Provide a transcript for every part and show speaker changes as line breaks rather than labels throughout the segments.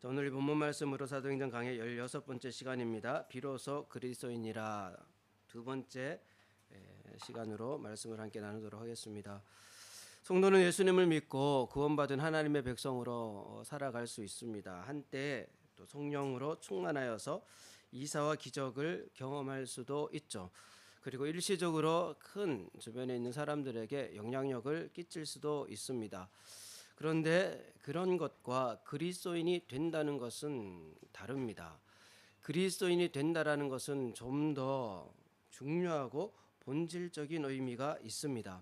자, 오늘 본문 말씀으로 사도행전 강의 16번째 시간입니다. 비로소 그리스도인이라 두 번째 시간으로 말씀을 함께 나누도록 하겠습니다. 성도는 예수님을 믿고 구원받은 하나님의 백성으로 살아갈 수 있습니다. 한때 또 성령으로 충만하여서 이사와 기적을 경험할 수도 있죠. 그리고 일시적으로 큰 주변에 있는 사람들에게 영향력을 끼칠 수도 있습니다. 그런데 그런 것과 그리스도인이 된다는 것은 다릅니다. 그리스도인이 된다라는 것은 좀 더 중요하고 본질적인 의미가 있습니다.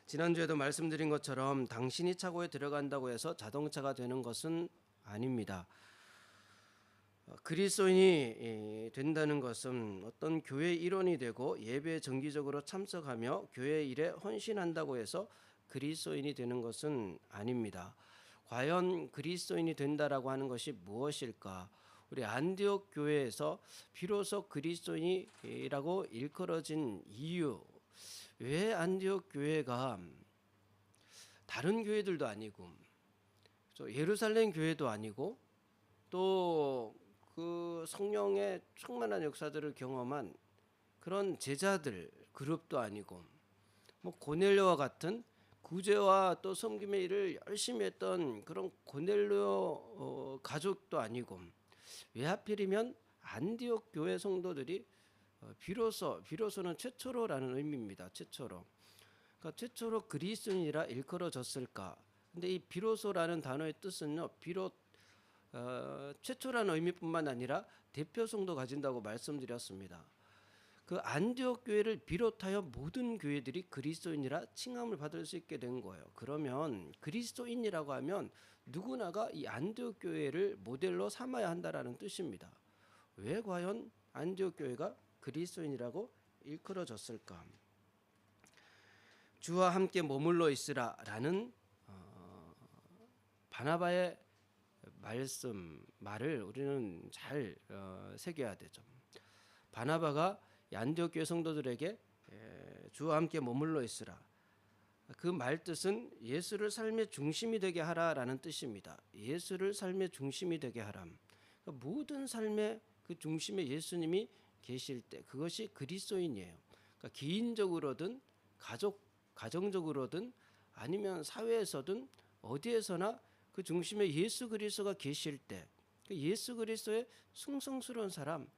지난주에도 말씀드린 것처럼 당신이 차고에 들어간다고 해서 자동차가 되는 것은 아닙니다. 그리스도인이 된다는 것은 어떤 교회 일원이 되고 예배에 정기적으로 참석하며 교회 일에 헌신한다고 해서 그리스도인이 되는 것은 아닙니다. 과연 그리스도인이 된다라고 하는 것이 무엇일까? 우리 안디옥 교회에서 비로소 그리스도인이라고 일컬어진 이유, 왜 안디옥 교회가 다른 교회들도 아니고 예루살렘 교회도 아니고 또 그 성령의 충만한 역사들을 경험한 그런 제자들 그룹도 아니고 뭐 고넬료와 같은 구제와 또 섬김의 일을 열심히 했던 그런 고넬료 가족도 아니고 왜 하필이면 안디옥 교회 성도들이 비로소는 최초로라는 의미입니다. 최초로. 그러니까 최초로 그리스도인이라 일컬어졌을까? 근데 이 비로소라는 단어의 뜻은요. 최초라는 의미뿐만 아니라 대표성도 가진다고 말씀드렸습니다. 그 안디옥 교회를 비롯하여 모든 교회들이 그리스도인이라 칭함을 받을 수 있게 된 거예요. 그러면 그리스도인이라고 하면 누구나가 이 안디옥 교회를 모델로 삼아야 한다라는 뜻입니다. 왜 과연 안디옥 교회가 그리스도인이라고 일컬어졌을까? 주와 함께 머물러 있으라라는 바나바의 말을 우리는 잘 새겨야 되죠. 바나바가 안디옥 교회 성도들에게 주와 함께 머물러 있으라. 그 말뜻은 예수를 삶의 중심이 되게 하라라는 뜻입니다. 예수를 삶의 중심이 되게 하라. 그러니까 모든 삶의 그 중심에 예수님이 계실 때 그것이 그리스도인이에요. 그러니까 개인적으로든 가정적으로든 아니면 사회에서든 어디에서나 그 중심에 예수 그리스도가 계실 때 예수 그리스도의 충성스러운 사람,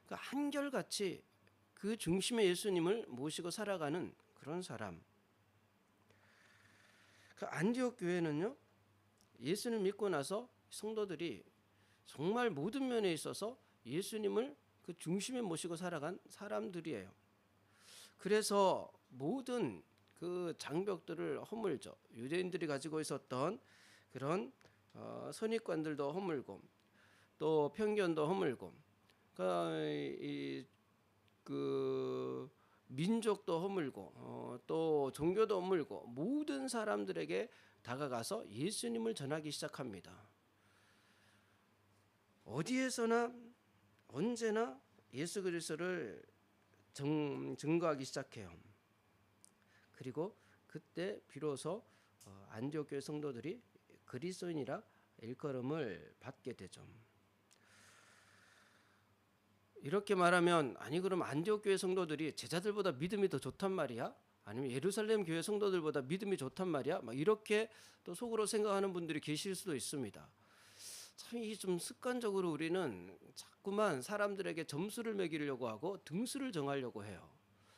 그러니까 한결같이 그 중심에 예수님을 모시고 살아가는 그런 사람. 그 안디옥 교회는요, 예수를 믿고 나서 성도들이 정말 모든 면에 있어서 예수님을 그 중심에 모시고 살아간 사람들이에요. 그래서 모든 그 장벽들을 허물죠. 유대인들이 가지고 있었던 그런 선입관들도 허물고 또 편견도 허물고 그 민족도 허물고 또 종교도 허물고 모든 사람들에게 다가가서 예수님을 전하기 시작합니다. 어디에서나 언제나 예수 그리스도를 증거하기 시작해요. 그리고 그때 비로소 안디옥 교회 성도들이 그리스도인이라 일컬음을 받게 되죠. 이렇게 말하면 아니 그럼 안디옥 교회 성도들이 제자들보다 믿음이 더 좋단 말이야? 아니면 예루살렘 교회 성도들보다 믿음이 좋단 말이야? 막 이렇게 또 속으로 생각하는 분들이 계실 수도 있습니다. 참 이 좀 습관적으로 우리는 자꾸만 사람들에게 점수를 매기려고 하고 등수를 정하려고 해요.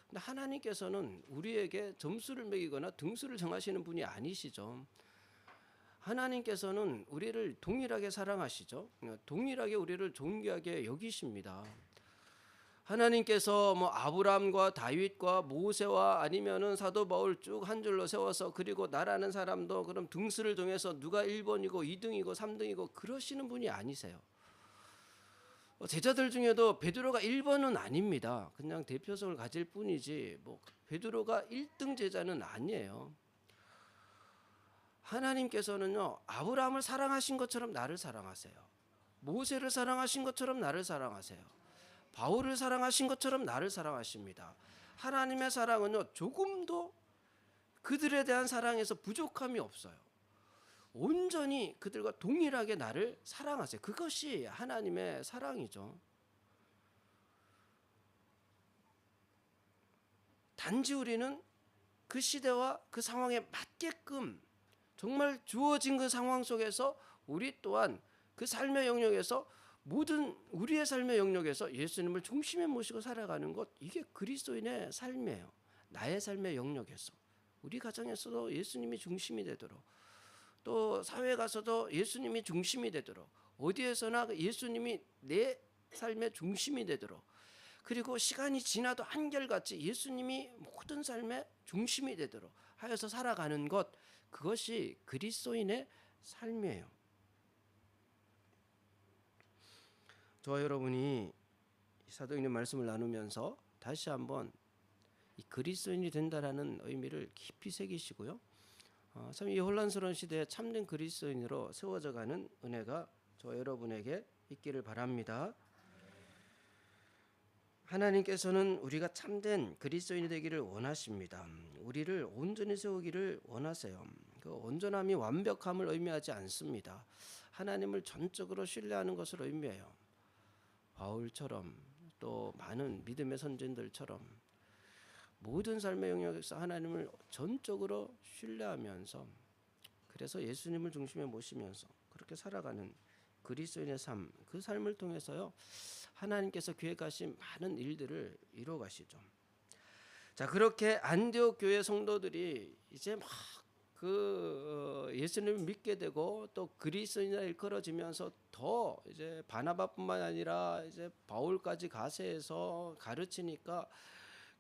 근데 하나님께서는 우리에게 점수를 매기거나 등수를 정하시는 분이 아니시죠. 하나님께서는 우리를 동일하게 사랑하시죠. 동일하게 우리를 존귀하게 여기십니다. 하나님께서 뭐 아브라함과 다윗과 모세와 아니면은 사도 바울 쭉 한 줄로 세워서 그리고 나라는 사람도 그럼 등수를 정해서 누가 1번이고 2등이고 3등이고 그러시는 분이 아니세요. 제자들 중에도 베드로가 1번은 아닙니다. 그냥 대표성을 가질 뿐이지 뭐 베드로가 1등 제자는 아니에요. 하나님께서는요, 아브라함을 사랑하신 것처럼 나를 사랑하세요. 모세를 사랑하신 것처럼 나를 사랑하세요. 바울을 사랑하신 것처럼 나를 사랑하십니다. 하나님의 사랑은요, 조금도 그들에 대한 사랑에서 부족함이 없어요. 온전히 그들과 동일하게 나를 사랑하세요. 그것이 하나님의 사랑이죠. 단지 우리는 그 시대와 그 상황에 맞게끔 정말 주어진 그 상황 속에서 우리 또한 그 삶의 영역에서 모든 우리의 삶의 영역에서 예수님을 중심에 모시고 살아가는 것, 이게 그리스도인의 삶이에요. 나의 삶의 영역에서 우리 가정에서도 예수님이 중심이 되도록, 또 사회에 가서도 예수님이 중심이 되도록, 어디에서나 예수님이 내 삶의 중심이 되도록, 그리고 시간이 지나도 한결같이 예수님이 모든 삶의 중심이 되도록 하여서 살아가는 것, 그것이 그리스도인의 삶이에요. 저와 여러분이 사도행전 말씀을 나누면서 다시 한번 이 그리스도인이 된다라는 의미를 깊이 새기시고요. 참 이 혼란스러운 시대에 참된 그리스도인으로 세워져가는 은혜가 저와 여러분에게 있기를 바랍니다. 하나님께서는 우리가 참된 그리스도인이 되기를 원하십니다. 우리를 온전히 세우기를 원하세요. 그 온전함이 완벽함을 의미하지 않습니다. 하나님을 전적으로 신뢰하는 것을 의미해요. 바울처럼 또 많은 믿음의 선진들처럼 모든 삶의 영역에서 하나님을 전적으로 신뢰하면서, 그래서 예수님을 중심에 모시면서 그렇게 살아가는 그리스도인의 삶, 그 삶을 통해서요 하나님께서 계획하신 많은 일들을 이루어 가시죠. 자, 그렇게 안디옥 교회 성도들이 이제 막 예수님을 믿게 되고 또 그리스도인이라 일컬어지면서 더 이제 바나바뿐만 아니라 이제 바울까지 가세해서 가르치니까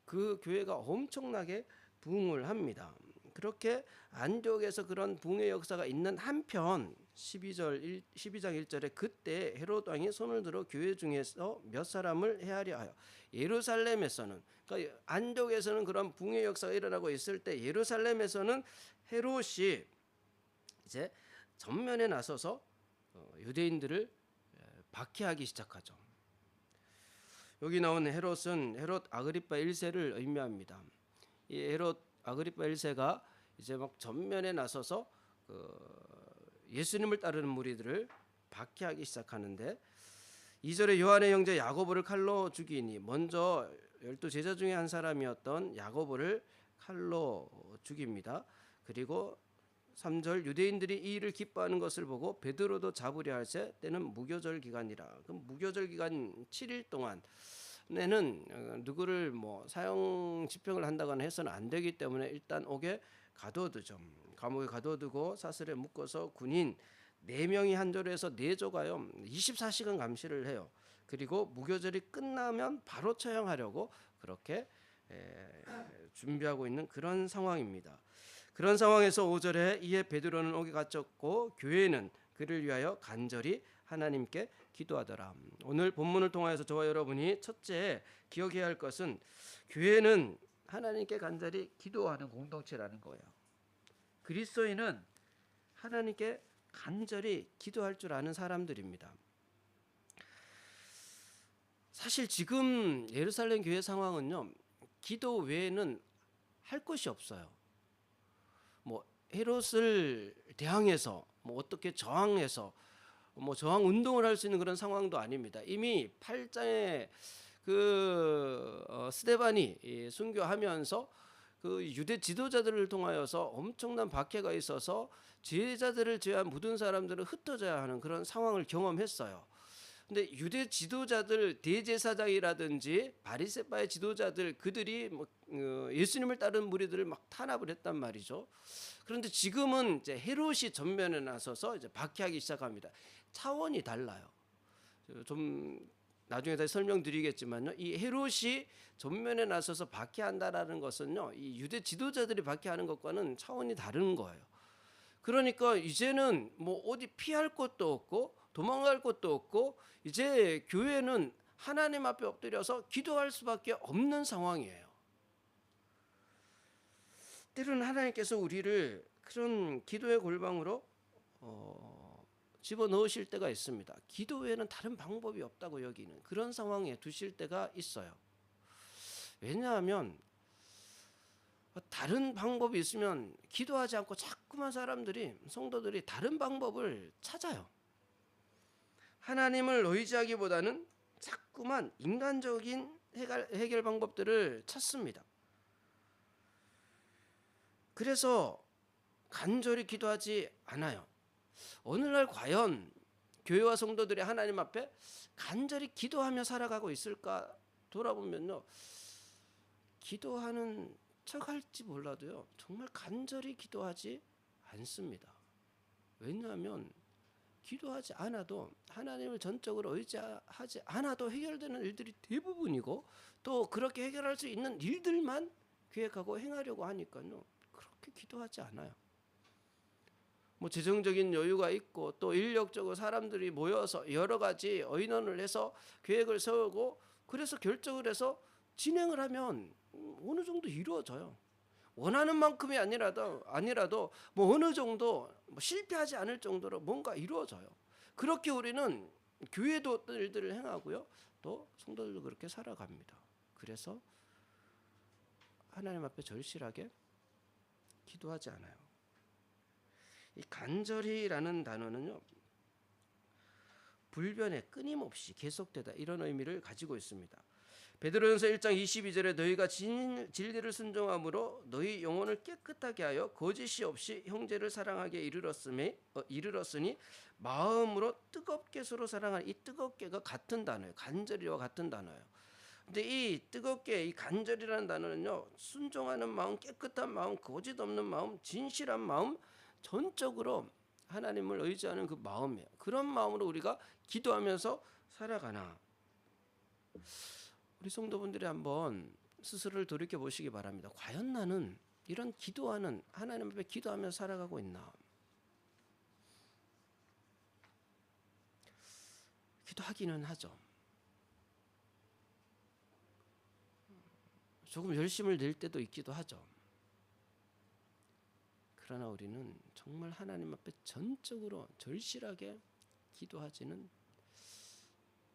그 교회가 엄청나게 부흥을 합니다. 그렇게 안디옥에서 그런 부흥의 역사가 있는 한편 12장 1절에 그때 헤롯 왕이 손을 들어 교회 중에서 몇 사람을 해하려 하여 예루살렘에서는, 그러니까 안디옥에서는 그런 부흥의 역사가 일어나고 있을 때 예루살렘에서는 헤롯이 이제 전면에 나서서 유대인들을 박해하기 시작하죠. 여기 나온 헤롯은 헤롯 아그리파 1세를 의미합니다. 이 헤롯 아그리파 1세가 이제 막 전면에 나서서 예수님을 따르는 무리들을 박해하기 시작하는데, 2절에 요한의 형제 야고보를 칼로 죽이니, 먼저 12제자 중에 한 사람이었던 야고보를 칼로 죽입니다. 그리고 3절 유대인들이 이 일을 기뻐하는 것을 보고 베드로도 잡으려 할새 때는 무교절 기간이라. 그럼 무교절 기간 7일 동안에는 누구를 뭐 사형 집행을 한다거나 해서는 안 되기 때문에 일단 옥에 가둬두죠. 감옥에 가둬두고 사슬에 묶어서 군인 4명이 한 조로해서 4조가요 24시간 감시를 해요. 그리고 무교절이 끝나면 바로 처형하려고 그렇게 준비하고 있는 그런 상황입니다. 그런 상황에서 5절에 이에 베드로는 옥에 갇혔고 교회는 그를 위하여 간절히 하나님께 기도하더라. 오늘 본문을 통하여서 저와 여러분이 첫째 기억해야 할 것은, 교회는 하나님께 간절히 기도하는 공동체라는 거예요. 그리스도인은 하나님께 간절히 기도할 줄 아는 사람들입니다. 사실 지금 예루살렘 교회 상황은요, 기도 외에는 할 것이 없어요. 뭐 헤롯을 대항해서 뭐 어떻게 저항해서 뭐 저항 운동을 할 수 있는 그런 상황도 아닙니다. 이미 8장에 스데반이 순교하면서 그 유대 지도자들을 통하여서 엄청난 박해가 있어서 제자들을 제외한 모든 사람들은 흩어져야 하는 그런 상황을 경험했어요. 근데 유대 지도자들, 대제사장이라든지 바리새파의 지도자들, 그들이 예수님을 따르는 무리들을 막 탄압을 했단 말이죠. 그런데 지금은 이제 헤롯이 전면에 나서서 이제 박해하기 시작합니다. 차원이 달라요. 좀 나중에 다시 설명드리겠지만요, 이 헤롯이 전면에 나서서 박해한다라는 것은요, 이 유대 지도자들이 박해하는 것과는 차원이 다른 거예요. 그러니까 이제는 뭐 어디 피할 곳도 없고 도망갈 곳도 없고, 이제 교회는 하나님 앞에 엎드려서 기도할 수밖에 없는 상황이에요. 때로는 하나님께서 우리를 그런 기도의 골방으로 집어넣으실 때가 있습니다. 기도 외에는 다른 방법이 없다고 여기는 그런 상황에 두실 때가 있어요. 왜냐하면 다른 방법이 있으면 기도하지 않고 자꾸만 사람들이, 성도들이 다른 방법을 찾아요. 하나님을 의지하기보다는 자꾸만 인간적인 해결 방법들을 찾습니다. 그래서 간절히 기도하지 않아요. 오늘날 과연 교회와 성도들이 하나님 앞에 간절히 기도하며 살아가고 있을까 돌아보면요, 기도하는 척할지 몰라도요, 정말 간절히 기도하지 않습니다. 왜냐하면 기도하지 않아도, 하나님을 전적으로 의지하지 않아도 해결되는 일들이 대부분이고, 또 그렇게 해결할 수 있는 일들만 계획하고 행하려고 하니까요, 그렇게 기도하지 않아요. 뭐 재정적인 여유가 있고 또 인력적으로 사람들이 모여서 여러 가지 의논을 해서 계획을 세우고, 그래서 결정을 해서 진행을 하면 어느 정도 이루어져요. 원하는 만큼이 아니라도 뭐 어느 정도 실패하지 않을 정도로 뭔가 이루어져요. 그렇게 우리는 교회도 어떤 일들을 행하고요, 또 성도들도 그렇게 살아갑니다. 그래서 하나님 앞에 절실하게 기도하지 않아요. 이 간절히라는 단어는요, 불변에 끊임없이 계속되다, 이런 의미를 가지고 있습니다. 베드로전서 1장 22절에 너희가 진리를 순종함으로 너희 영혼을 깨끗하게 하여 거짓이 없이 형제를 사랑하게 이르렀으니 마음으로 뜨겁게 서로 사랑하는, 이 뜨겁게가 같은 단어예요. 간절히와 같은 단어예요. 근데 이 뜨겁게, 이 간절이라는 단어는요, 순종하는 마음, 깨끗한 마음, 거짓 없는 마음, 진실한 마음, 전적으로 하나님을 의지하는 그 마음이에요. 그런 마음으로 우리가 기도하면서 살아가나, 우리 성도분들이 한번 스스로를 돌이켜 보시기 바랍니다. 과연 나는 이런 기도하는, 하나님 앞에 기도하면서 살아가고 있나? 기도하기는 하죠. 조금 열심을 낼 때도 있기도 하죠. 그러나 우리는 정말 하나님 앞에 전적으로 절실하게 기도하지는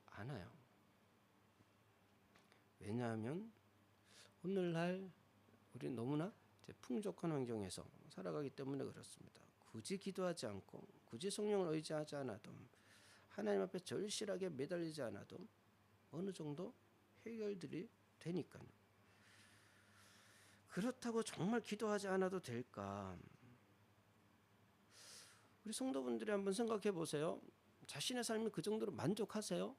않아요. 왜냐하면 오늘날 우리는 너무나 풍족한 환경에서 살아가기 때문에 그렇습니다. 굳이 기도하지 않고, 굳이 성령을 의지하지 않아도, 하나님 앞에 절실하게 매달리지 않아도 어느 정도 해결들이 되니까요. 그렇다고 정말 기도하지 않아도 될까? 우리 성도분들이 한번 생각해 보세요. 자신의 삶이 그 정도로 만족하세요?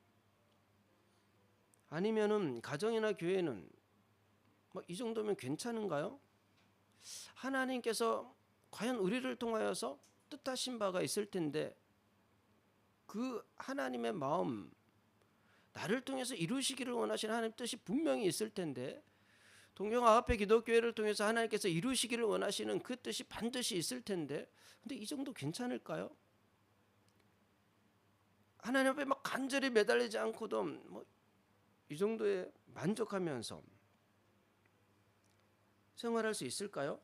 아니면은 가정이나 교회는 뭐 이 정도면 괜찮은가요? 하나님께서 과연 우리를 통하여서 뜻하신 바가 있을 텐데, 그 하나님의 마음, 나를 통해서 이루시기를 원하시는 하나님 뜻이 분명히 있을 텐데, 동경아합회 기독교회를 통해서 하나님께서 이루시기를 원하시는 그 뜻이 반드시 있을 텐데, 근데 이 정도 괜찮을까요? 하나님 앞에 막 간절히 매달리지 않고도 뭐 이 정도에 만족하면서 생활할 수 있을까요?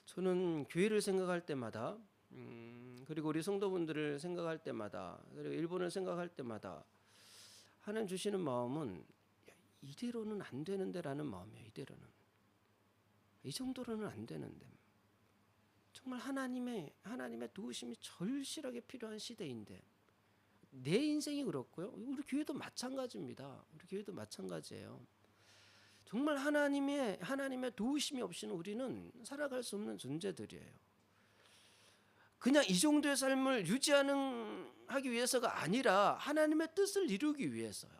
저는 교회를 생각할 때마다, 그리고 우리 성도분들을 생각할 때마다, 그리고 일본을 생각할 때마다 하나님 주시는 마음은 이대로는 안 되는데라는 마음이에요. 이대로는, 이 정도로는 안 되는데, 정말 하나님의 도우심이 절실하게 필요한 시대인데, 내 인생이 그렇고요, 우리 교회도 마찬가지입니다. 우리 교회도 마찬가지예요. 정말 하나님의 도우심이 없이는 우리는 살아갈 수 없는 존재들이에요. 그냥 이 정도의 삶을 하기 위해서가 아니라 하나님의 뜻을 이루기 위해서요.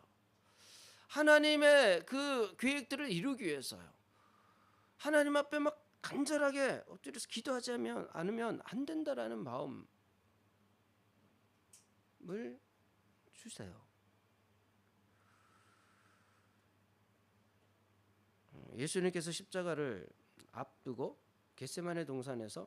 하나님의 그 계획들을 이루기 위해서요. 하나님 앞에 막 간절하게 엎드려서 기도하지 않으면 안 된다라는 마음을 주세요. 예수님께서 십자가를 앞두고 겟세마네 동산에서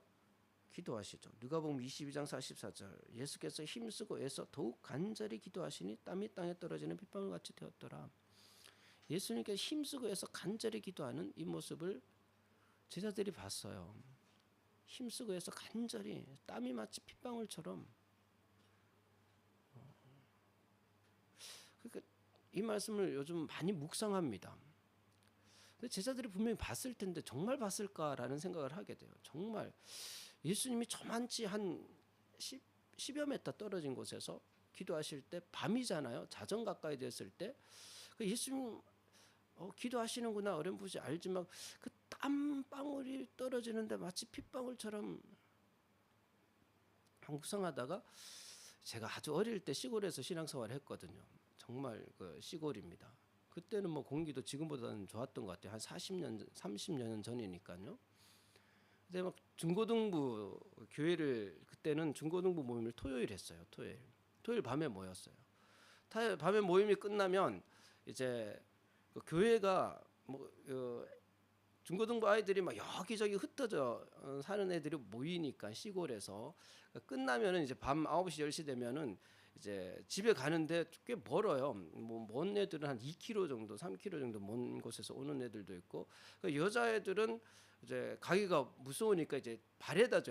기도하시죠. 누가복음 22장 44절, 예수께서 힘쓰고 애써 더욱 간절히 기도하시니 땀이 땅에 떨어지는 핏방울 같이 되었더라. 예수님께서 힘쓰고 애써 간절히 기도하는 이 모습을 제자들이 봤어요. 힘쓰고 애써 간절히, 땀이 마치 핏방울처럼. 그러니까 이 말씀을 요즘 많이 묵상합니다. 제자들이 분명히 봤을 텐데 정말 봤을까라는 생각을 하게 돼요. 정말 예수님이 저만치 한 10여 미터 떨어진 곳에서 기도하실 때, 밤이잖아요. 자정 가까이 됐을 때 예수님 기도하시는구나 어렴풋이 알지만 그 땀방울이 떨어지는데 마치 핏방울처럼 묵상하다가, 제가 아주 어릴 때 시골에서 신앙생활을 했거든요. 정말 그 시골입니다. 그때는 뭐 공기도 지금보다는 좋았던 것 같아요. 한 40년, 30년 전이니까요. 근데 막 중고등부 교회를, 그때는 중고등부 모임을 토요일 했어요. 토요일 밤에 모였어요. 밤에 모임이 끝나면 이제 그 교회가 뭐 중고등부 아이들이 막 여기저기 흩어져 사는 애들이 모이니까 시골에서 끝나면은 이제 밤 9시 10시 되면은 이제 집에 가는데 꽤 멀어요. 뭐 먼 애들은 한 2km 정도, 3km 정도 먼 곳에서 오는 애들도 있고, 그 여자애들은 이제 가기가 무서우니까 이제 데려다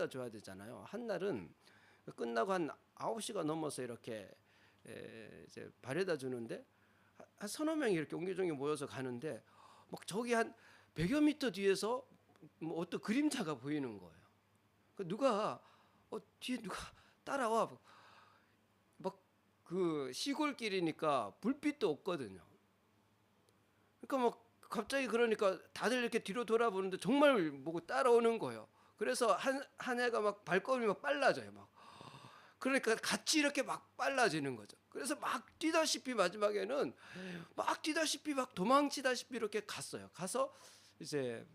줘야 되잖아요. 한 날은 끝나고 한 9시가 넘어서 이렇게 이제 바래다 주는데 한 서너 명이 이렇게 옹기종기 모여서 가는데 막 저기 한 100여 미터 뒤에서 뭐 어떤 그림자가 보이는 거예요. 누가 뒤에 누가 따라와. 막 그 시골길이니까 불빛도 없거든요. 그러니까 막 갑자기 그러니까 다들 이렇게 뒤로 돌아보는데 정말 보고 따라오는 거예요. 그래서 한 애가 막 발걸음이 막 빨라져요. 막 그러니까 같이 이렇게 막 빨라지는 거죠. 그래서 막 뛰다시피 마지막에는 막 도망치다시피 이렇게 갔어요. 가서 이제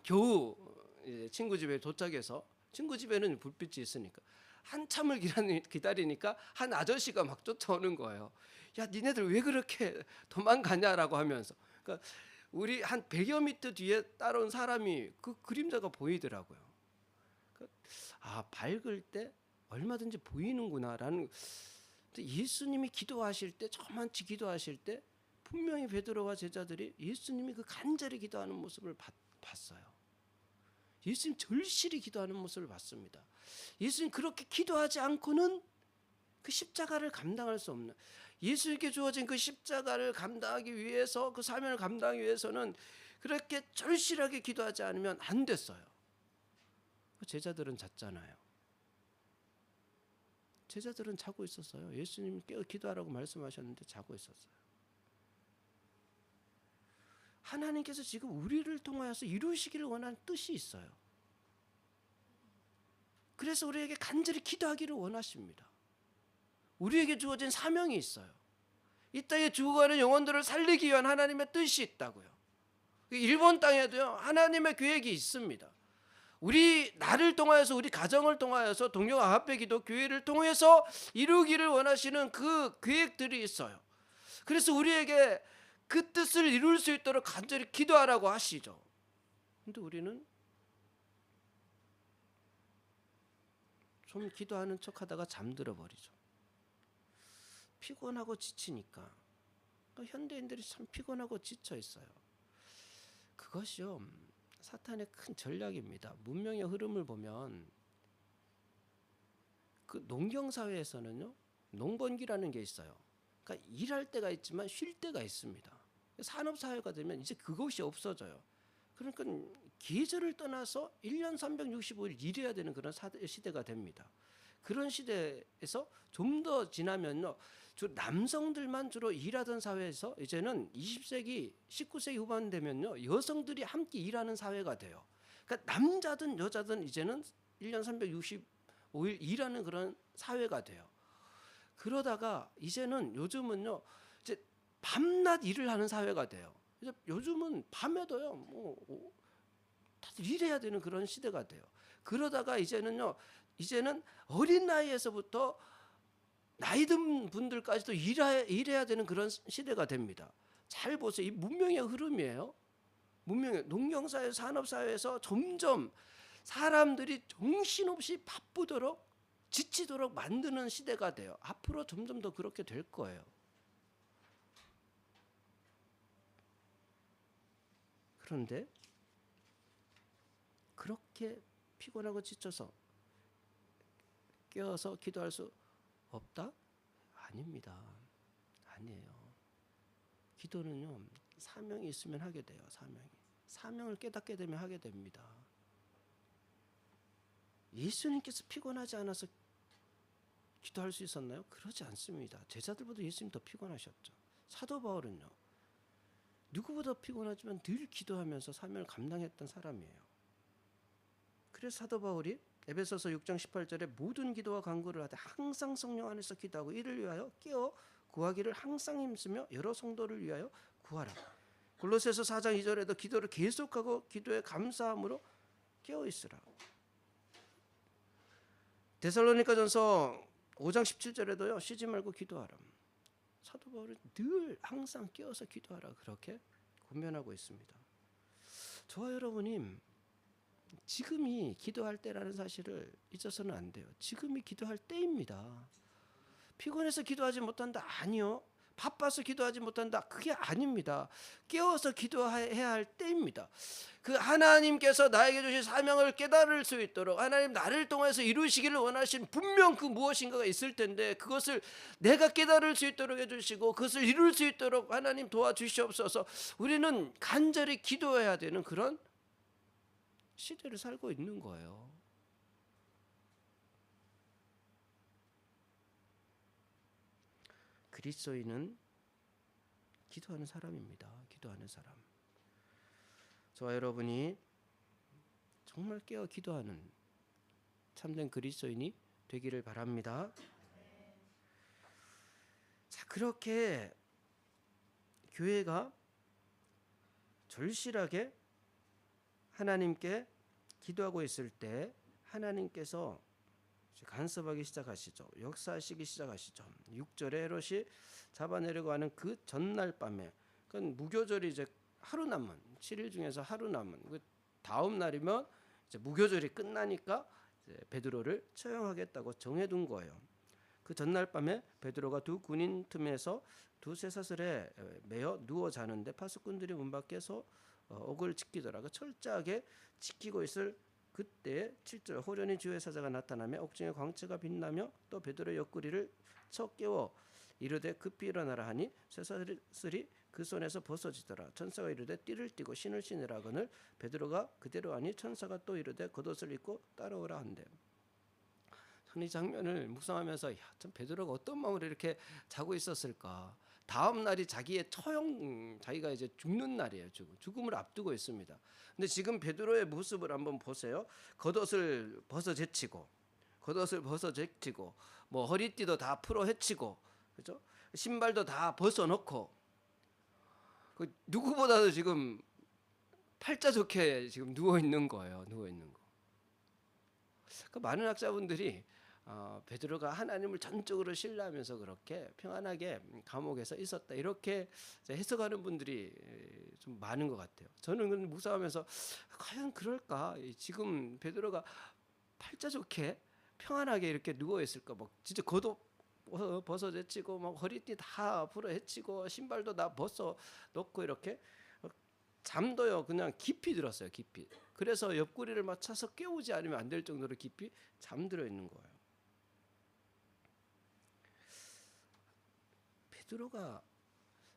겨우 이제 친구 집에 도착해서, 친구 집에는 불빛이 있으니까 한참을 기다리니까 한 아저씨가 막 쫓아오는 거예요. 야, 니네들 왜 그렇게 도망가냐라고 하면서. 그러니까 우리 한 100여 미터 뒤에 따라온 사람이 그 그림자가 보이더라고요. 밝을 때 얼마든지 보이는구나라는. 예수님이 기도하실 때, 저만치 기도하실 때 분명히 베드로와 제자들이 예수님이 그 간절히 기도하는 모습을 봤어요. 예수님 절실히 기도하는 모습을 봤습니다. 예수님 그렇게 기도하지 않고는 그 십자가를 감당할 수 없는, 예수님께 주어진 그 십자가를 감당하기 위해서, 그 사명을 감당하기 위해서는 그렇게 절실하게 기도하지 않으면 안 됐어요. 제자들은 잤잖아요. 제자들은 자고 있었어요. 예수님 깨어 기도하라고 말씀하셨는데 자고 있었어요. 하나님께서 지금 우리를 통하여서 이루시기를 원하는 뜻이 있어요. 그래서 우리에게 간절히 기도하기를 원하십니다. 우리에게 주어진 사명이 있어요. 이 땅에 죽어가는 영혼들을 살리기 위한 하나님의 뜻이 있다고요. 일본 땅에도요, 하나님의 계획이 있습니다. 나를 통하여서, 우리 가정을 통하여서, 동료 아합회 기도 교회를 통해서 이루기를 원하시는 그 계획들이 있어요. 그래서 우리에게 그 뜻을 이룰 수 있도록 간절히 기도하라고 하시죠. 근데 우리는 좀 기도하는 척하다가 잠들어 버리죠. 피곤하고 지치니까. 현대인들이 참 피곤하고 지쳐 있어요. 그것이요, 사탄의 큰 전략입니다. 문명의 흐름을 보면 그 농경 사회에서는요, 농번기라는 게 있어요. 그러니까 일할 때가 있지만 쉴 때가 있습니다. 산업 사회가 되면 이제 그것이 없어져요. 그러니까 계절을 떠나서 1년 365일 일해야 되는 그런 시대가 됩니다. 그런 시대에서 좀 더 지나면요, 주로 남성들만 주로 일하던 사회에서 이제는 20세기, 19세기 후반 되면요, 여성들이 함께 일하는 사회가 돼요. 그러니까 남자든 여자든 이제는 1년 365일 일하는 그런 사회가 돼요. 그러다가 이제는 요즘은요, 이제 밤낮 일을 하는 사회가 돼요. 이제 요즘은 밤에도요, 다들 일해야 되는 그런 시대가 돼요. 그러다가 이제는 어린 나이에서부터 나이 든 분들까지도 일해야 되는 그런 시대가 됩니다. 잘 보세요. 이 문명의 흐름이에요. 농경사회, 산업사회에서 점점 사람들이 정신없이 바쁘도록, 지치도록 만드는 시대가 돼요. 앞으로 점점 더 그렇게 될 거예요. 그런데 그렇게 피곤하고 지쳐서 깨어서 기도할 수 없다? 아닙니다. 아니에요. 기도는요, 사명이 있으면 하게 돼요. 사명을 깨닫게 되면 하게 됩니다. 예수님께서 피곤하지 않아서 기도할 수 있었나요? 그러지 않습니다. 제자들보다 예수님 더 피곤하셨죠. 사도 바울은요, 누구보다 피곤하지만 늘 기도하면서 사명을 감당했던 사람이에요. 그래서 사도 바울이 에베소서 6장 18절에 모든 기도와 간구를 하되 항상 성령 안에서 기도하고 이를 위하여 깨어 구하기를 항상 힘쓰며 여러 성도를 위하여 구하라. 골로새서 4장 2절에도 기도를 계속하고 기도에 감사함으로 깨어 있으라. 데살로니가전서 5장 17절에도요, 쉬지 말고 기도하라. 사도 바울은 늘 항상 깨어서 기도하라 그렇게 권면하고 있습니다. 저와 여러분이 지금이 기도할 때라는 사실을 잊어서는 안 돼요. 지금이 기도할 때입니다. 피곤해서 기도하지 못한다? 아니요. 바빠서 기도하지 못한다? 그게 아닙니다. 깨어서 기도해야 할 때입니다. 그 하나님께서 나에게 주신 사명을 깨달을 수 있도록 하나님 나를 통해서 이루시기를 원하신 분명 그 무엇인가가 있을 텐데 그것을 내가 깨달을 수 있도록 해주시고 그것을 이룰 수 있도록 하나님 도와주시옵소서. 우리는 간절히 기도해야 되는 그런 시대를 살고 있는 거예요. 그리스도인은 기도하는 사람입니다. 기도하는 사람. 저와 여러분이 정말 깨어 기도하는 참된 그리스도인이 되기를 바랍니다. 자, 그렇게 교회가 절실하게 하나님께 기도하고 있을 때 하나님께서 간섭하기 시작하시죠. 역사하시기 시작하시죠. 6절에 헤롯이 잡아내려고 하는 그 전날 밤에, 그건 무교절이 이제 하루 남은 7일 중에서 하루 남은 그 다음 날이면 이제 무교절이 끝나니까 이제 베드로를 처형하겠다고 정해둔 거예요. 그 전날 밤에 베드로가 두 군인 틈에서 두 쇠사슬에 매어 누워 자는데 파수꾼들이 문 밖에서 옥을 지키더라. 그 철저하게 지키고 있을 그때 7절 호련히 주의 사자가 나타나며 옥중에 광채가 빛나며 또 베드로의 옆구리를 쳐 깨워 이르되 급히 일어나라 하니 쇠사슬이 그 손에서 벗어지더라. 천사가 이르되 띠를 띠고 신을 신으라거늘 베드로가 그대로 하니 천사가 또 이르되 겉옷을 입고 따라오라 한대. 이 장면을 묵상하면서 참 베드로가 어떤 마음으로 이렇게 자고 있었을까. 다음 날이 자기의 처형, 자기가 이제 죽는 날이에요. 죽음을 앞두고 있습니다. 근데 지금 베드로의 모습을 한번 보세요. 겉옷을 벗어 제치고, 뭐 허리띠도 다 풀어 헤치고, 그죠? 신발도 다 벗어 놓고, 누구보다도 지금 팔자 좋게 지금 누워 있는 거예요. 누워 있는 거. 그 많은 학자분들이 베드로가 하나님을 전적으로 신뢰하면서 그렇게 평안하게 감옥에서 있었다 이렇게 해석하는 분들이 좀 많은 것 같아요. 저는 묵상하면서 과연 그럴까? 지금 베드로가 팔자 좋게 평안하게 이렇게 누워 있을까? 막 진짜 겉옷 벗어 제치고 막 허리띠 다 풀어 헤치고 신발도 다 벗어 놓고 이렇게 잠도요 그냥 깊이 들었어요. 깊이. 그래서 옆구리를 맞춰서 깨우지 않으면 안 될 정도로 깊이 잠들어 있는 거예요. 베드로가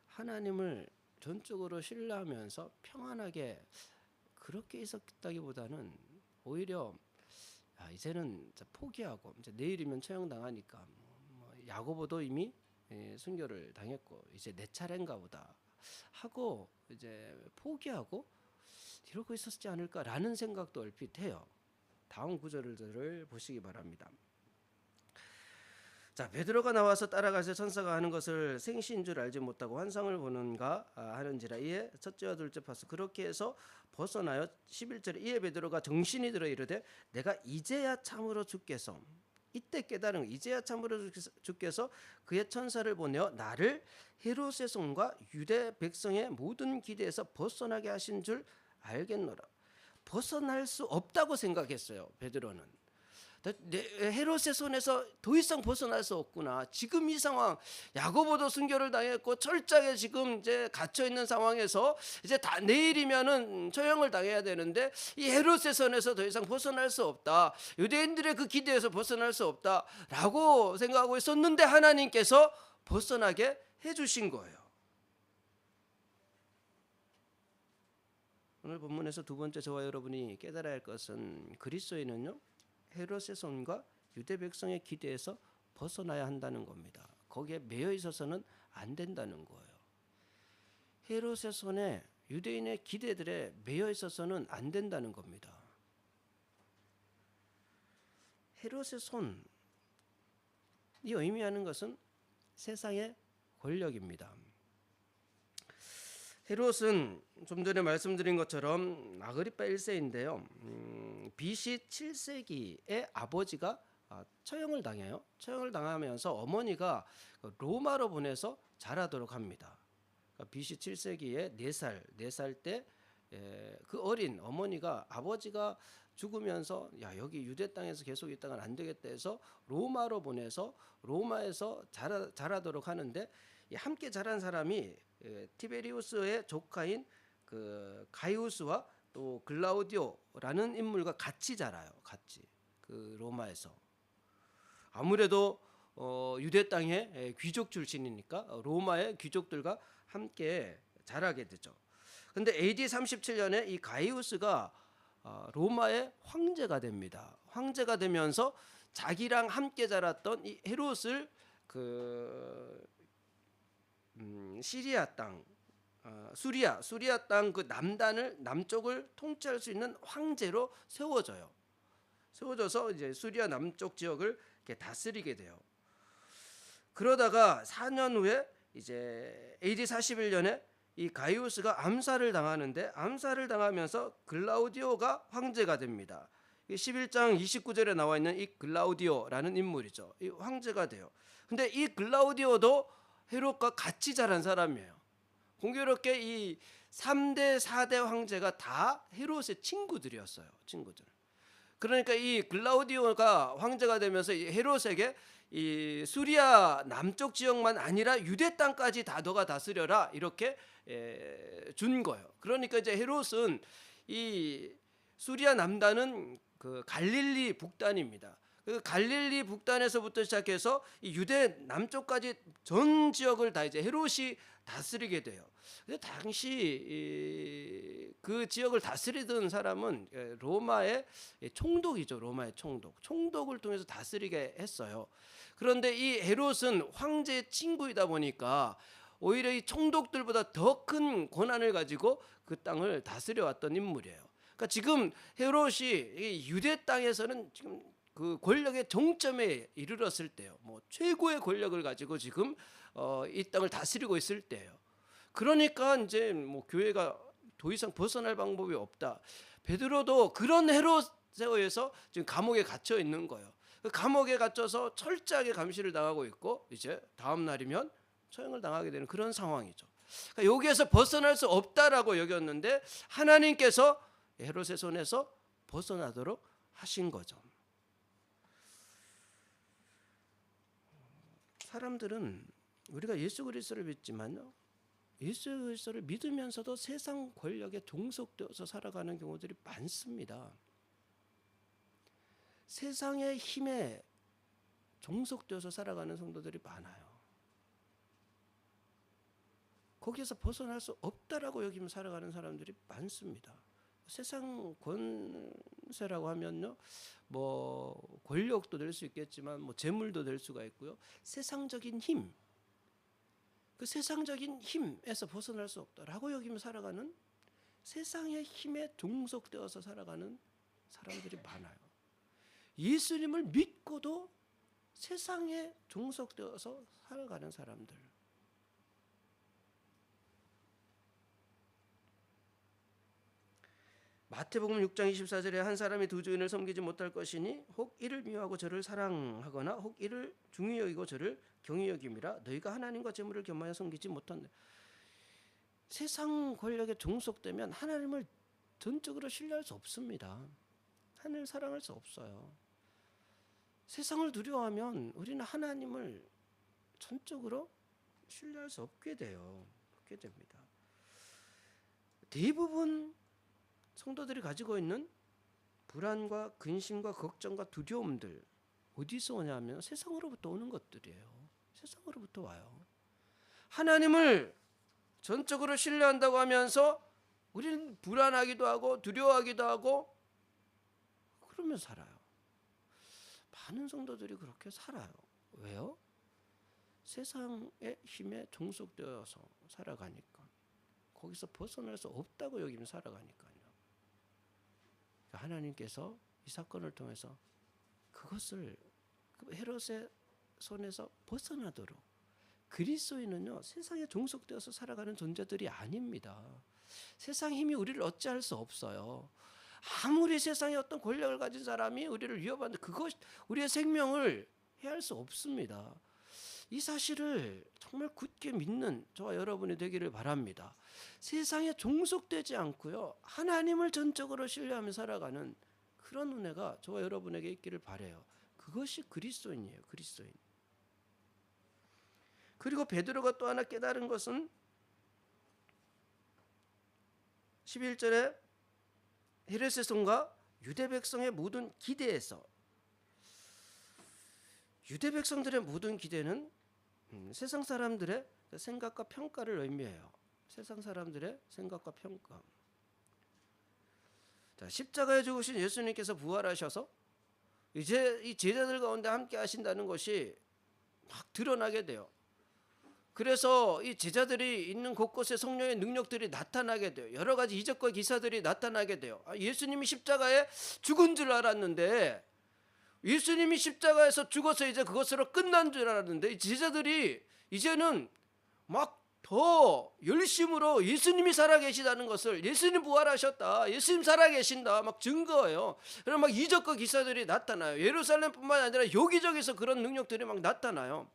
하나님을 전적으로 신뢰하면서 평안하게 그렇게 있었다기보다는 오히려 이제는 포기하고 이제 내일이면 처형당하니까 야고보도 이미 순교를 당했고 이제 내 차례인가 보다 하고 이제 포기하고 이러고 있었지 않을까라는 생각도 얼핏 해요. 다음 구절을 보시기 바랍니다. 자, 베드로가 나와서 따라가서 천사가 하는 것을 생시인 줄 알지 못하고 환상을 보는가 하는지라. 이에 첫째와 둘째 파수 그렇게 해서 벗어나요. 11절에 이에 베드로가 정신이 들어 이르되 내가 이제야 참으로 주께서, 이때 깨달은 이제야 참으로 주께서 그의 천사를 보내어 나를 헤롯의 손과 유대 백성의 모든 기대에서 벗어나게 하신 줄 알겠노라. 벗어날 수 없다고 생각했어요. 베드로는. 헤롯의 손에서 더 이상 벗어날 수 없구나. 지금 이 상황, 야고보도 순교를 당했고 철저하게 지금 이제 갇혀 있는 상황에서 이제 다 내일이면은 처형을 당해야 되는데 이 헤롯의 손에서 더 이상 벗어날 수 없다. 유대인들의 그 기대에서 벗어날 수 없다라고 생각하고 있었는데 하나님께서 벗어나게 해주신 거예요. 오늘 본문에서 두 번째 저와 여러분이 깨달아야 할 것은 그리스도인은요 헤롯의 손과 유대 백성의 기대에서 벗어나야 한다는 겁니다. 거기에 매여 있어서는 안 된다는 거예요. 헤롯의 손에 유대인의 기대들에 매여 있어서는 안 된다는 겁니다. 헤롯의 손이 의미하는 것은 세상의 권력입니다. 헤롯은 좀 전에 말씀드린 것처럼 아그리파 1세인데요. BC 7세기에 아버지가 처형을 당해요. 처형을 당하면서 어머니가 로마로 보내서 자라도록 합니다. BC 7세기에 4살 때 그 어린 어머니가 아버지가 죽으면서 야 여기 유대 땅에서 계속 있다가는 안 되겠다 해서 로마로 보내서 로마에서 자라도록 하는데 함께 자란 사람이 티베리우스의 조카인 그 가이우스와 또 글라우디오라는 인물과 같이 자라요. 같이 그 로마에서 아무래도 유대 땅의 귀족 출신이니까 로마의 귀족들과 함께 자라게 되죠. 근데 AD 37년에 이 가이우스가 로마의 황제가 됩니다. 황제가 되면서 자기랑 함께 자랐던 이 헤롯을 시리아 땅, 수리아 땅 그 남쪽을 통치할 수 있는 황제로 세워져요. 세워져서 이제 수리아 남쪽 지역을 이렇게 다스리게 돼요. 그러다가 4년 후에 이제 AD 41년에 이 가이우스가 암살을 당하는데 암살을 당하면서 글라우디오가 황제가 됩니다. 11장 29절에 나와 있는 이 글라우디오라는 인물이죠. 이 황제가 돼요. 근데 이 글라우디오도 헤롯과 같이 자란 사람이에요. 공교롭게 이 3대 4대 황제가 다 헤롯의 친구들이었어요. 친구들. 그러니까 이 글라우디오가 황제가 되면서 이 헤롯에게 이 수리아 남쪽 지역만 아니라 유대 땅까지 다 너가 다스려라 이렇게 준 거예요. 그러니까 이제 헤롯은 이 수리아 남단은 그 갈릴리 북단입니다. 그 갈릴리 북단에서부터 시작해서 이 유대 남쪽까지 전 지역을 다 이제 헤롯이 다스리게 돼요. 근데 당시 그 지역을 다스리던 사람은 로마의 총독이죠. 로마의 총독을 통해서 다스리게 했어요. 그런데 이 헤롯은 황제의 친구이다 보니까 오히려 이 총독들보다 더 큰 권한을 가지고 그 땅을 다스려왔던 인물이에요. 그러니까 지금 헤롯이 유대 땅에서는 지금 그 권력의 정점에 이르렀을 때요. 뭐 최고의 권력을 가지고 지금 이 땅을 다스리고 있을 때예요. 그러니까 이제 뭐 교회가 더 이상 벗어날 방법이 없다. 베드로도 그런 헤롯에 의해서 지금 감옥에 갇혀 있는 거예요. 그 감옥에 갇혀서 철저하게 감시를 당하고 있고 이제 다음 날이면 처형을 당하게 되는 그런 상황이죠. 그러니까 여기에서 벗어날 수 없다라고 여겼는데 하나님께서 헤롯의 손에서 벗어나도록 하신 거죠. 사람들은 우리가 예수 그리스도를 믿지만요. 예수 그리스도를 믿으면서도 세상 권력에 종속되어서 살아가는 경우들이 많습니다. 세상의 힘에 종속되어서 살아가는 성도들이 많아요. 거기에서 벗어날 수 없다라고 여기면 살아가는 사람들이 많습니다. 세상 권세라고 하면요, 뭐 권력도 될 수 있겠지만 뭐 재물도 될 수가 있고요. 세상적인 힘, 그 세상적인 힘에서 벗어날 수 없다라고 여기면 살아가는 세상의 힘에 종속되어서 살아가는 사람들이 많아요. 예수님을 믿고도 세상에 종속되어서 살아가는 사람들. 마태복음 6장 24절에 한 사람이 두 주인을 섬기지 못할 것이니 혹 이를 미워하고 저를 사랑하거나 혹 이를 중히 여기고 저를 경히 여김이라. 너희가 하나님과 재물을 겸하여 섬기지 못한다. 세상 권력에 종속되면 하나님을 전적으로 신뢰할 수 없습니다. 하나님을 사랑할 수 없어요. 세상을 두려워하면 우리는 하나님을 전적으로 신뢰할 수 없게 됩니다. 대부분 성도들이 가지고 있는 불안과 근심과 걱정과 두려움들 어디서 오냐면 세상으로부터 오는 것들이에요. 세상으로부터 와요. 하나님을 전적으로 신뢰한다고 하면서 우리는 불안하기도 하고 두려워하기도 하고 그러면서 살아요. 많은 성도들이 그렇게 살아요. 왜요? 세상의 힘에 종속되어서 살아가니까. 거기서 벗어날 수 없다고 여기면 살아가니까요. 하나님께서 이 사건을 통해서 그것을 헤롯의 손에서 벗어나도록, 그리스도인은요 세상에 종속되어서 살아가는 존재들이 아닙니다. 세상 힘이 우리를 어찌할 수 없어요. 아무리 세상에 어떤 권력을 가진 사람이 우리를 위협하는데 그것 우리의 생명을 해할 수 없습니다. 이 사실을 정말 굳게 믿는 저와 여러분이 되기를 바랍니다. 세상에 종속되지 않고요 하나님을 전적으로 신뢰하며 살아가는 그런 은혜가 저와 여러분에게 있기를 바라요. 그것이 그리스도인이에요. 그리스도인. 그리고 베드로가 또 하나 깨달은 것은 11절에 헤롯의 손과 유대 백성의 모든 기대에서, 유대 백성들의 모든 기대는 세상 사람들의 생각과 평가를 의미해요. 세상 사람들의 생각과 평가. 자, 십자가에 죽으신 예수님께서 부활하셔서 이제 이 제자들 가운데 함께 하신다는 것이 막 드러나게 돼요. 그래서 이 제자들이 있는 곳곳에 성령의 능력들이 나타나게 돼요. 여러 가지 이적과 기사들이 나타나게 돼요. 예수님이 십자가에 죽은 줄 알았는데, 예수님이 십자가에서 죽어서 이제 그것으로 끝난 줄 알았는데, 이 제자들이 이제는 막 더 열심으로 예수님이 살아계시다는 것을, 예수님 부활하셨다, 예수님 살아계신다 막 증거해요. 그럼 막 이적과 기사들이 나타나요. 예루살렘뿐만 아니라 여기저기서 그런 능력들이 막 나타나요.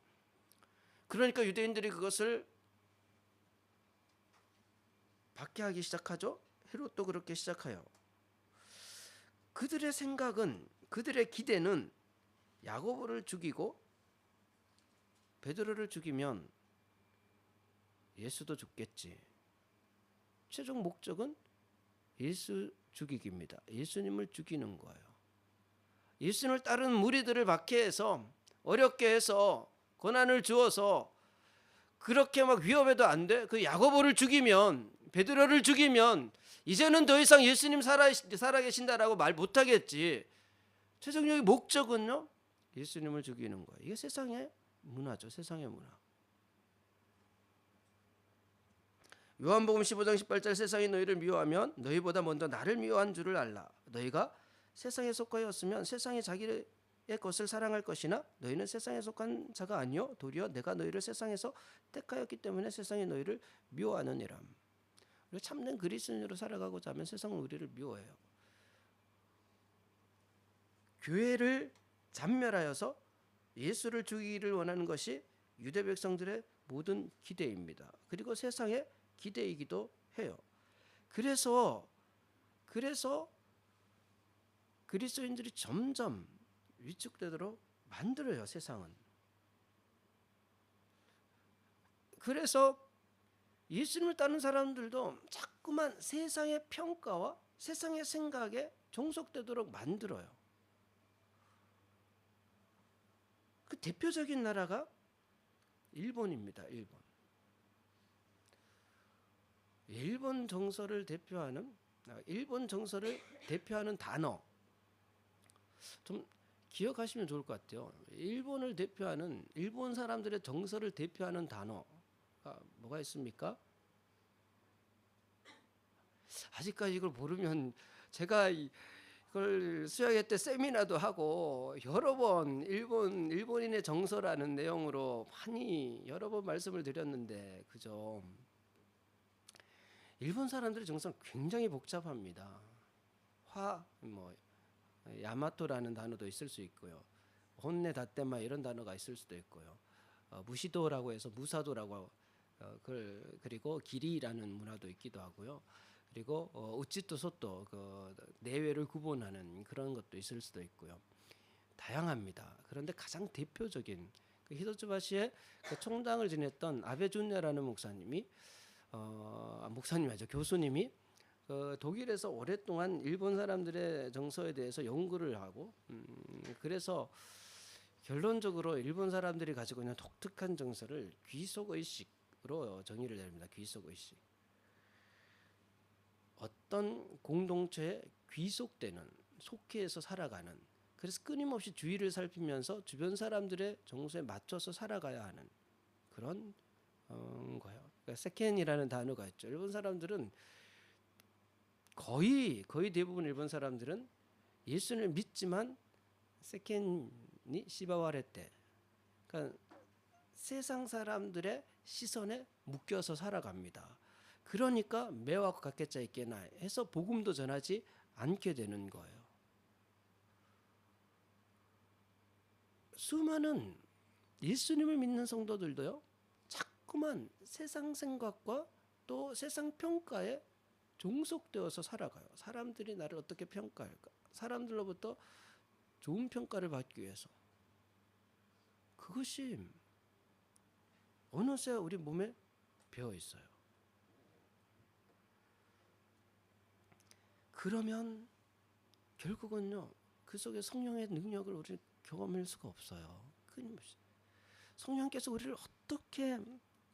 그러니까 유대인들이 그것을 박해하기 시작하죠. 헤롯도 그렇게 시작해요. 그들의 생각은, 그들의 기대는 야고보를 죽이고 베드로를 죽이면 예수도 죽겠지. 최종 목적은 예수 죽이기입니다. 예수님을 죽이는 거예요. 예수님을 따르는 무리들을 박해해서 어렵게 해서 고난을 주어서 그렇게 막 위협해도 안 돼. 그 야고보를 죽이면, 베드로를 죽이면 이제는 더 이상 예수님 살아계신다라고 말 못하겠지. 최종적인 목적은요 예수님을 죽이는 거예요. 이게 세상의 문화죠. 세상의 문화. 요한복음 15장 18절, 세상이 너희를 미워하면 너희보다 먼저 나를 미워한 줄을 알라. 너희가 세상에 속하였으면 세상이 자기의 것을 사랑할 것이나 너희는 세상에 속한 자가 아니요 도리어 내가 너희를 세상에서 택하였기 때문에 세상이 너희를 미워하느니라. 참된 그리스도인으로 살아가고자 하면 세상은 우리를 미워해요. 교회를 잔멸하여서 예수를 죽이기를 원하는 것이 유대 백성들의 모든 기대입니다. 그리고 세상의 기대이기도 해요. 그래서 그리스도인들이 점점 위축되도록 만들어요. 세상은. 그래서 예수님을 따르는 사람들도 자꾸만 세상의 평가와 세상의 생각에 종속되도록 만들어요. 그 대표적인 나라가 일본입니다. 일본 정서를 대표하는 단어 좀 기억하시면 좋을 것 같아요. 일본을 대표하는, 일본 사람들의 정서를 대표하는 단어가 뭐가 있습니까? 아직까지 이걸 모르면 제가 이걸 수양회 때 세미나도 하고 여러 번 일본인의 정서라는 내용으로 많이 여러 번 말씀을 드렸는데, 그죠? 일본 사람들의 정서는 굉장히 복잡합니다. 야마토라는 단어도 있을 수 있고요. 혼내 다떼마 이런 단어가 있을 수도 있고요. 무시도라고 해서 무사도라고, 그리고 기리라는 문화도 있기도 하고요. 그리고 우찌또 소또, 그 내외를 구분하는 그런 것도 있을 수도 있고요. 다양합니다. 그런데 가장 대표적인 그 히도츠바시의 그 총장을 지냈던 아베 준야라는 교수님이 독일에서 오랫동안 일본 사람들의 정서에 대해서 연구를 하고, 그래서 결론적으로 일본 사람들이 가지고 있는 독특한 정서를 귀속의식으로 정의를 내립니다. 귀속의식. 어떤 공동체에 귀속되는, 속해서 살아가는, 그래서 끊임없이 주위를 살피면서 주변 사람들의 정서에 맞춰서 살아가야 하는 그런 거예요. 그러니까 세켄이라는 단어가 있죠. 일본 사람들은 거의 대부분 일본 사람들은 예수를 믿지만 세켄이 시바와레테, 그러니까 세상 사람들의 시선에 묶여서 살아갑니다. 그러니까 매와 같겠자 있게나 해서 복음도 전하지 않게 되는 거예요. 수많은 예수님을 믿는 성도들도요, 자꾸만 세상 생각과 또 세상 평가에 종속되어서 살아가요. 사람들이 나를 어떻게 평가할까? 사람들로부터 좋은 평가를 받기 위해서. 그것이 어느새 우리 몸에 배어 있어요. 그러면 결국은요, 그 속에 성령의 능력을 우리 경험할 수가 없어요. 끊임없이 성령께서 우리를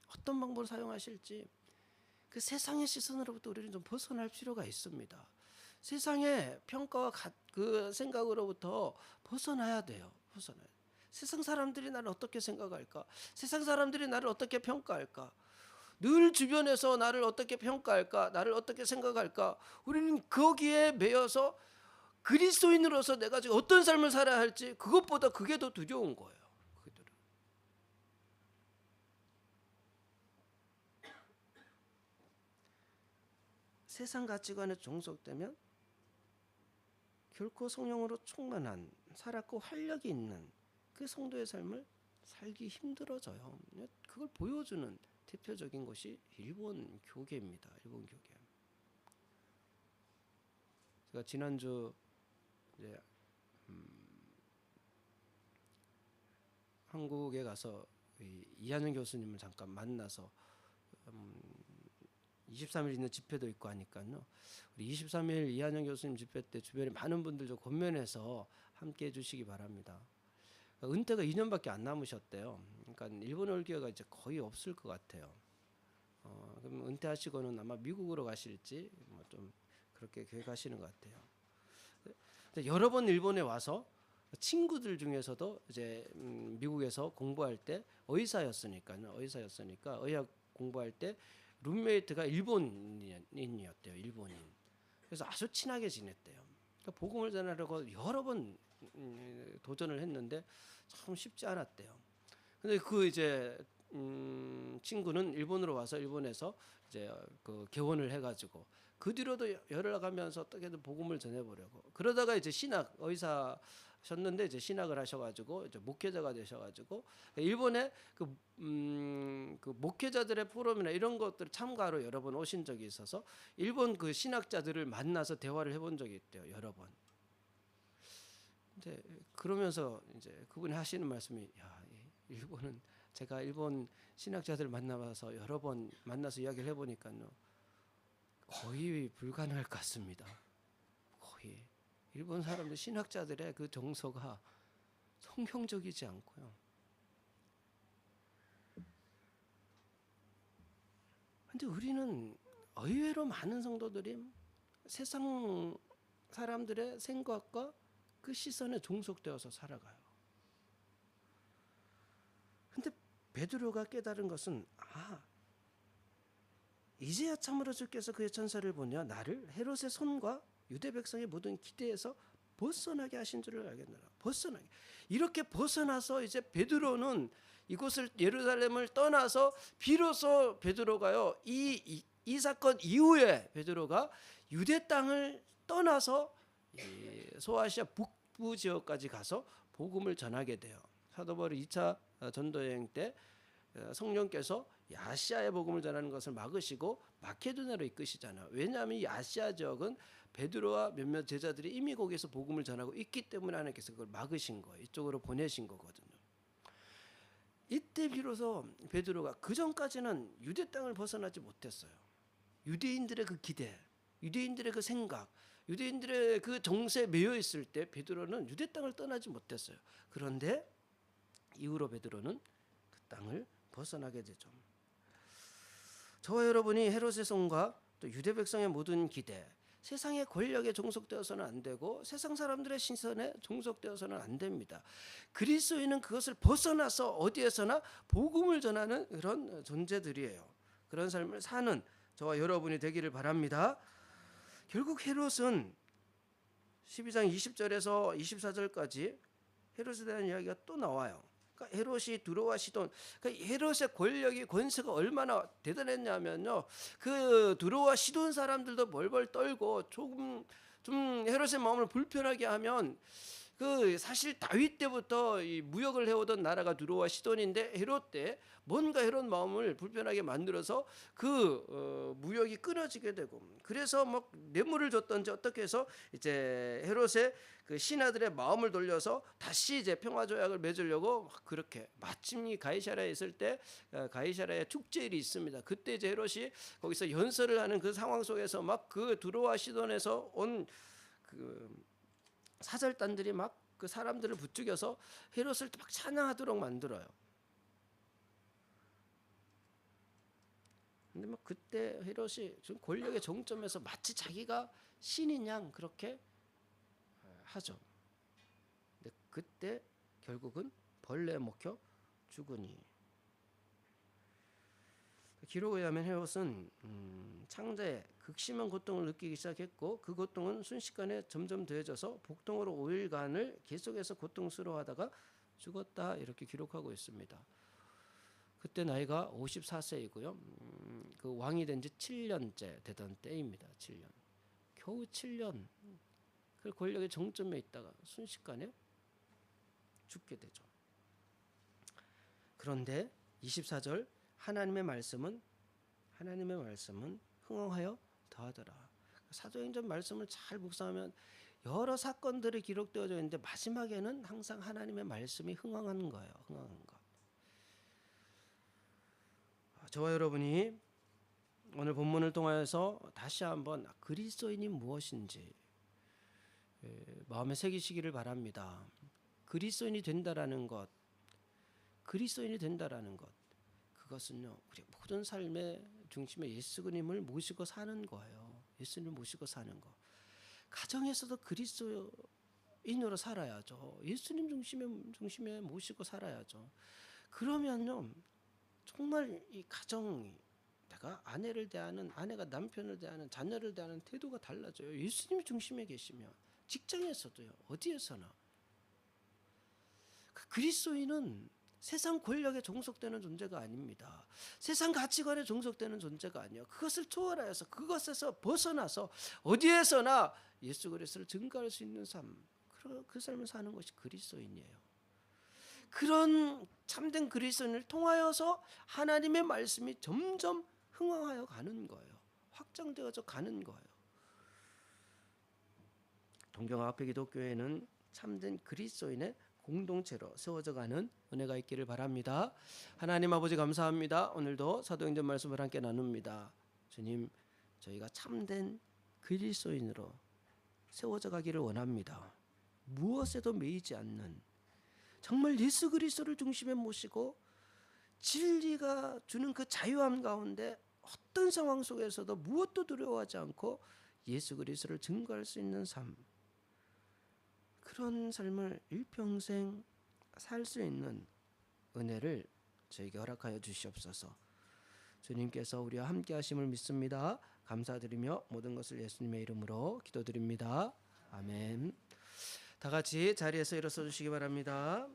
어떤 방법으로 사용하실지, 그 세상의 시선으로부터 우리는 좀 벗어날 필요가 있습니다. 세상의 평가와 그 생각으로부터 벗어나야 돼요. 세상 사람들이 나를 어떻게 생각할까? 세상 사람들이 나를 어떻게 평가할까? 늘 주변에서 나를 어떻게 평가할까? 나를 어떻게 생각할까? 우리는 거기에 매여서 그리스도인으로서 내가 지금 어떤 삶을 살아야 할지, 그것보다 그게 더 두려운 거예요. 그들은. 세상 가치관에 종속되면 결코 성령으로 충만한, 살았고 활력이 있는 그 성도의 삶을 살기 힘들어져요. 그걸 보여주는 대표적인 것이 일본 교계입니다. 일본 교계. 제가 지난주 이제 한국에 가서 이한영 교수님을 잠깐 만나서 23일 있는 집회도 있고 하니까요. 우리 23일 이한영 교수님 집회 때 주변에 많은 분들 좀 권면해서 함께 해주시기 바랍니다. 은퇴가 2년밖에 안 남으셨대요. 그러니까 일본 올기회가 이제 거의 없을 것 같아요. 그럼 은퇴하시고는 아마 미국으로 가실지 뭐 좀 그렇게 계획하시는 것 같아요. 여러 번 일본에 와서 친구들 중에서도 이제 미국에서 공부할 때 의사였으니까 의학 공부할 때 룸메이트가 일본인이었대요. 일본인. 그래서 아주 친하게 지냈대요. 그러니까 복음을 전하려고 여러 번 도전을 했는데 참 쉽지 않았대요. 근데 그 이제 친구는 일본으로 와서 일본에서 이제 그 개원을 해가지고 그 뒤로도 열어가면서 어떻게든 복음을 전해보려고 그러다가 이제 의사셨는데 이제 신학을 하셔가지고 이제 목회자가 되셔가지고 일본에 그 목회자들의 포럼이나 이런 것들 참가로 여러 번 오신 적이 있어서 일본 그 신학자들을 만나서 대화를 해본 적이 있대요. 여러 번. 근데 그러면서 이제 그분이 하시는 말씀이, 야, 일본은 제가 일본 신학자들 만나서 여러 번 만나서 이야기를 해보니까요, 거의 불가능할 것 같습니다. 거의 일본 사람들 신학자들의 그 정서가 성경적이지 않고요. 근데 우리는 의외로 많은 성도들이 세상 사람들의 생각과 그 시선에 종속되어서 살아가요. 근데 베드로가 깨달은 것은, 이제야 참으로 주께서 그의 천사를 보내어 나를 헤롯의 손과 유대 백성의 모든 기대에서 벗어나게 하신 줄을 알겠노라. 벗어나게. 이렇게 벗어나서 이제 베드로는 이곳을 예루살렘을 떠나서 비로소 베드로가요, 이 사건 이후에 베드로가 유대 땅을 떠나서 소아시아 북부 지역까지 가서 복음을 전하게 돼요. 사도 바울이 2차 전도 여행 때 성령께서 아시아의 복음을 전하는 것을 막으시고 마케도냐로 이끄시잖아요. 왜냐하면 이 아시아 지역은 베드로와 몇몇 제자들이 이미 거기서 복음을 전하고 있기 때문에 하나님께서 그걸 막으신 거예요. 이쪽으로 보내신 거거든요. 이때 비로소 베드로가 그 전까지는 유대 땅을 벗어나지 못했어요. 유대인들의 그 기대, 유대인들의 그 생각, 유대인들의 그 정세에 매여 있을 때 베드로는 유대 땅을 떠나지 못했어요. 그런데 이후로 베드로는 그 땅을 벗어나게 되죠. 저와 여러분이 헤롯의 손과 또 유대 백성의 모든 기대, 세상의 권력에 종속되어서는 안 되고 세상 사람들의 시선에 종속되어서는 안 됩니다. 그리스도인은 그것을 벗어나서 어디에서나 복음을 전하는 그런 존재들이에요. 그런 삶을 사는 저와 여러분이 되기를 바랍니다. 결국 헤롯은 12장 20절에서 24절까지 헤롯에 대한 이야기가 또 나와요. 그러니까 헤롯이 두로와 시돈, 그러니까 헤롯의 권력이 권세가 얼마나 대단했냐면요, 그 두로와 시돈 사람들도 벌벌 떨고 조금 좀 헤롯의 마음을 불편하게 하면, 그 사실 다윗 때부터 이 무역을 해오던 나라가 두로와 시돈인데 헤롯 때 뭔가 헤롯 마음을 불편하게 만들어서 그 무역이 끊어지게 되고, 그래서 막 뇌물을 줬던지 어떻게 해서 이제 헤롯의 그 신하들의 마음을 돌려서 다시 이제 평화 조약을 맺으려고 막 그렇게, 마침 이 가이사랴에 있을 때 가이사랴에 축제일이 있습니다. 그때 이제 헤롯이 거기서 연설을 하는 그 상황 속에서 막 그 두로와 시돈에서 온 그 사절단들이 막 그 사람들을 부추겨서 헤롯을 막 찬양하도록 만들어요. 근데 막 그때 헤롯이 좀 권력의 정점에서 마치 자기가 신인 양 그렇게 하죠. 근데 그때 결국은 벌레에 먹혀 죽으니. 기록에 의하면 헤롯은 창자에 극심한 고통을 느끼기 시작했고, 그 고통은 순식간에 점점 더해져서 복통으로 5일간을 계속해서 고통스러워하다가 죽었다, 이렇게 기록하고 있습니다. 그때 나이가 54세이고요. 그 왕이 된 지 7년째 되던 때입니다. 7년. 겨우 7년. 그 권력의 정점에 있다가 순식간에 죽게 되죠. 그런데 24절 하나님의 말씀은 흥황하여 더하더라. 사도행전 말씀을 잘 묵상하면 여러 사건들이 기록되어져 있는데 마지막에는 항상 하나님의 말씀이 흥황하는 거예요. 흥황하는 것. 저와 여러분이 오늘 본문을 통하여서 다시 한번 그리스도인이 무엇인지 마음에 새기시기를 바랍니다. 그리스도인이 된다라는 것, 그것은요, 우리 모든 삶의 중심에 예수 그님을 모시고 사는 거예요. 예수님을 모시고 사는 거. 가정에서도 그리스도인으로 살아야죠. 예수님 중심에 모시고 살아야죠. 그러면요, 정말 이 가정이, 내가 아내를 대하는, 아내가 남편을 대하는, 자녀를 대하는 태도가 달라져요. 예수님 중심에 계시면. 직장에서도요, 어디에서나. 그리스도인은 세상 권력에 종속되는 존재가 아닙니다. 세상 가치관에 종속되는 존재가 아니에요. 그것을 초월하여서, 그것에서 벗어나서 어디에서나 예수 그리스도를 증거할 수 있는 삶, 그 삶을 사는 것이 그리스도인이에요. 그런 참된 그리스도인을 통하여서 하나님의 말씀이 점점 흥황하여 가는 거예요. 확장되어져 가는 거예요. 동경 앞에 기독교회는 참된 그리스도인의 공동체로 세워져 가는 은혜가 있기를 바랍니다. 하나님 아버지 감사합니다. 오늘도 사도행전 말씀을 함께 나눕니다. 주님, 저희가 참된 그리스도인으로 세워져 가기를 원합니다. 무엇에도 매이지 않는, 정말 예수 그리스도를 중심에 모시고 진리가 주는 그 자유함 가운데 어떤 상황 속에서도 무엇도 두려워하지 않고 예수 그리스도를 증거할 수 있는 삶, 그런 삶을 일평생 살 수 있는 은혜를 저에게 허락하여 주시옵소서. 주님께서 우리와 함께 하심을 믿습니다. 감사드리며 모든 것을 예수님의 이름으로 기도드립니다. 아멘. 다 같이 자리에서 일어서 주시기 바랍니다.